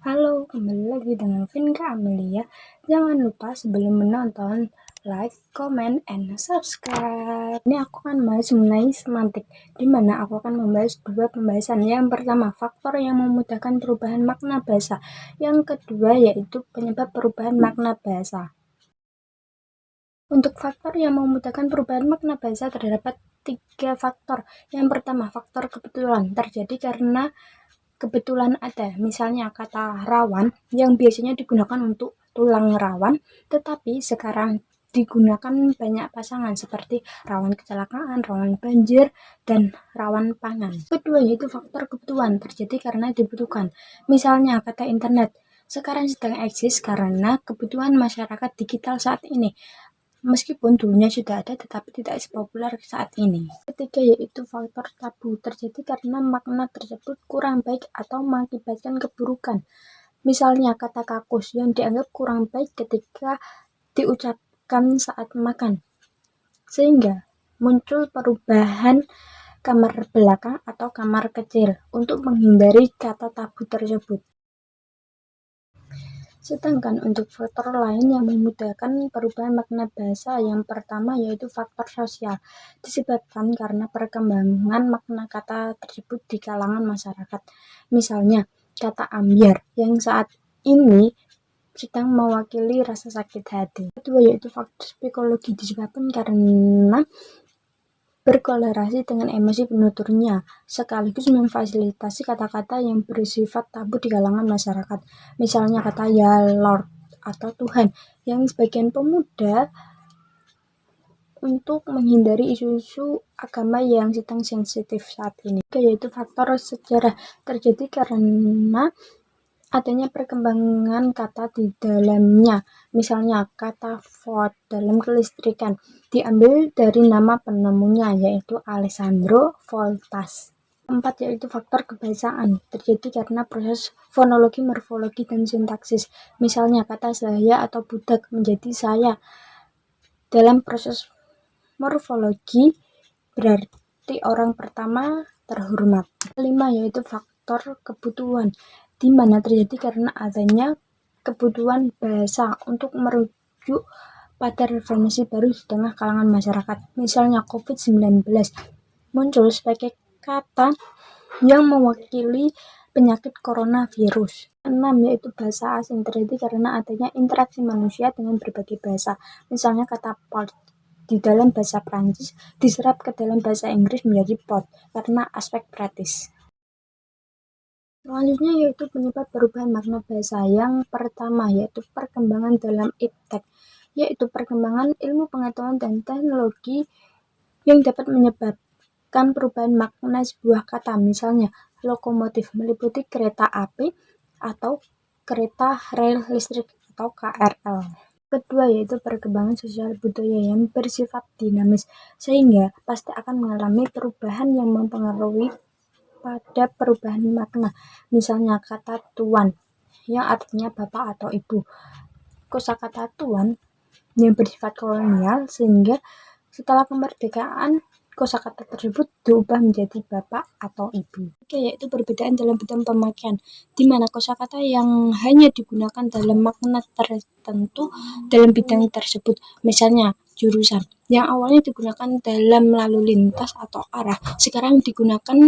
Halo, kembali lagi dengan Vinka Amelia. Jangan lupa sebelum menonton, like, comment, and subscribe. Ini aku akan membahas mengenai semantik, di mana aku akan membahas dua pembahasan. Yang pertama, faktor yang memudahkan perubahan makna bahasa. Yang kedua, yaitu penyebab perubahan makna bahasa. Untuk faktor yang memudahkan perubahan makna bahasa terdapat 3 faktor. Yang pertama, faktor kebetulan terjadi karena kebetulan ada, misalnya kata rawan yang biasanya digunakan untuk tulang rawan, tetapi sekarang digunakan banyak pasangan seperti rawan kecelakaan, rawan banjir, dan rawan pangan. Kedua, yaitu faktor kebutuhan terjadi karena dibutuhkan. Misalnya kata internet sekarang sedang eksis karena kebutuhan masyarakat digital saat ini. Meskipun dulunya sudah ada tetapi tidak sepopuler saat ini. Ketiga, yaitu faktor tabu terjadi karena makna tersebut kurang baik atau mengakibatkan keburukan. Misalnya kata kakus yang dianggap kurang baik ketika diucapkan saat makan. Sehingga muncul perubahan kamar belakang atau kamar kecil untuk menghindari kata tabu tersebut. Sedangkan untuk faktor lain yang memudahkan perubahan makna bahasa, yang pertama yaitu faktor sosial, disebabkan karena perkembangan makna kata tersebut di kalangan masyarakat. Misalnya, kata ambyar yang saat ini sedang mewakili rasa sakit hati. Kedua, yaitu faktor psikologi, disebabkan karena berkolerasi dengan emosi penuturnya, sekaligus memfasilitasi kata-kata yang bersifat tabu di kalangan masyarakat. Misalnya kata ya Lord atau Tuhan, yang sebagian pemuda untuk menghindari isu-isu agama yang sedang sensitif saat ini. Yaitu faktor sejarah terjadi karena adanya perkembangan kata di dalamnya. Misalnya kata volt dalam kelistrikan diambil dari nama penemunya yaitu Alessandro Voltas. Keempat, yaitu faktor kebahasaan terjadi karena proses fonologi, morfologi, dan sintaksis. Misalnya kata saya atau budak menjadi saya. Dalam proses morfologi berarti orang pertama terhormat. Kelima, yaitu faktor kebutuhan, di mana terjadi karena adanya kebutuhan bahasa untuk merujuk pada referensi baru di tengah kalangan masyarakat. Misalnya COVID-19 muncul sebagai kata yang mewakili penyakit coronavirus. 6, yaitu bahasa asing terjadi karena adanya interaksi manusia dengan berbagai bahasa. Misalnya kata pot di dalam bahasa Prancis diserap ke dalam bahasa Inggris menjadi pot karena aspek praktis. Selanjutnya yaitu penyebab perubahan makna bahasa. Yang pertama yaitu perkembangan dalam iptek, yaitu perkembangan ilmu pengetahuan dan teknologi yang dapat menyebabkan perubahan makna sebuah kata. Misalnya lokomotif meliputi kereta api atau kereta rel listrik atau KRL. Kedua, yaitu perkembangan sosial budaya yang bersifat dinamis, sehingga pasti akan mengalami perubahan yang mempengaruhi pada perubahan makna. Misalnya kata tuan yang artinya bapak atau ibu. Kosakata tuan yang bersifat kolonial, sehingga setelah kemerdekaan kosakata tersebut diubah menjadi bapak atau ibu. Oke, yaitu perbedaan dalam bidang pemakaian, di mana kosakata yang hanya digunakan dalam makna tertentu dalam bidang tersebut. Misalnya jurusan yang awalnya digunakan dalam lalu lintas atau arah, sekarang digunakan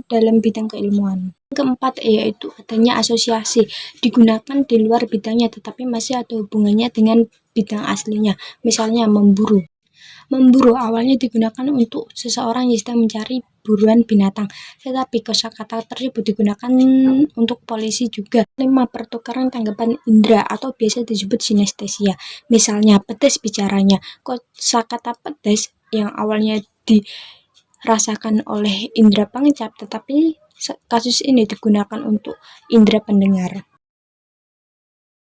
dalam bidang keilmuan. Keempat, yaitu adanya asosiasi, digunakan di luar bidangnya tetapi masih ada hubungannya dengan bidang aslinya. Misalnya memburu. Memburu awalnya digunakan untuk seseorang yang sedang mencari buruan binatang, tetapi kosakata tersebut digunakan untuk polisi juga. 5, pertukaran tanggapan indera atau biasa disebut sinestesia. Misalnya pedas bicaranya. Kosakata pedas yang awalnya dirasakan oleh indera pengecap, tetapi kasus ini digunakan untuk indera pendengar.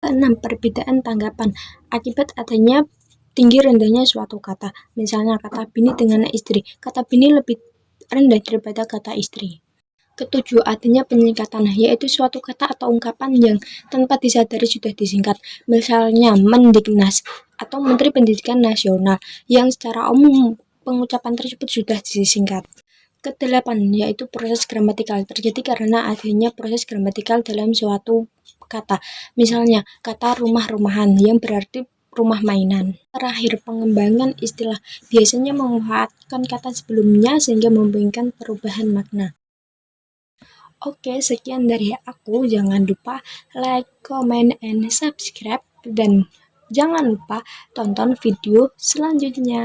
6, perbedaan tanggapan akibat adanya tinggi rendahnya suatu kata. Misalnya kata bini dengan istri. Kata bini lebih rendah daripada kata istri. Ketujuh, adanya penyingkatan, yaitu suatu kata atau ungkapan yang tanpa disadari sudah disingkat. Misalnya Mendiknas atau Menteri Pendidikan Nasional, yang secara umum pengucapan tersebut sudah disingkat. Kedelapan, yaitu proses gramatikal, terjadi karena adanya proses gramatikal dalam suatu kata. Misalnya, kata rumah-rumahan yang berarti rumah mainan. Terakhir, pengembangan istilah biasanya memanfaatkan kata sebelumnya sehingga memberikan perubahan makna. Oke, sekian dari aku. Jangan lupa like, comment, and subscribe. Dan jangan lupa tonton video selanjutnya.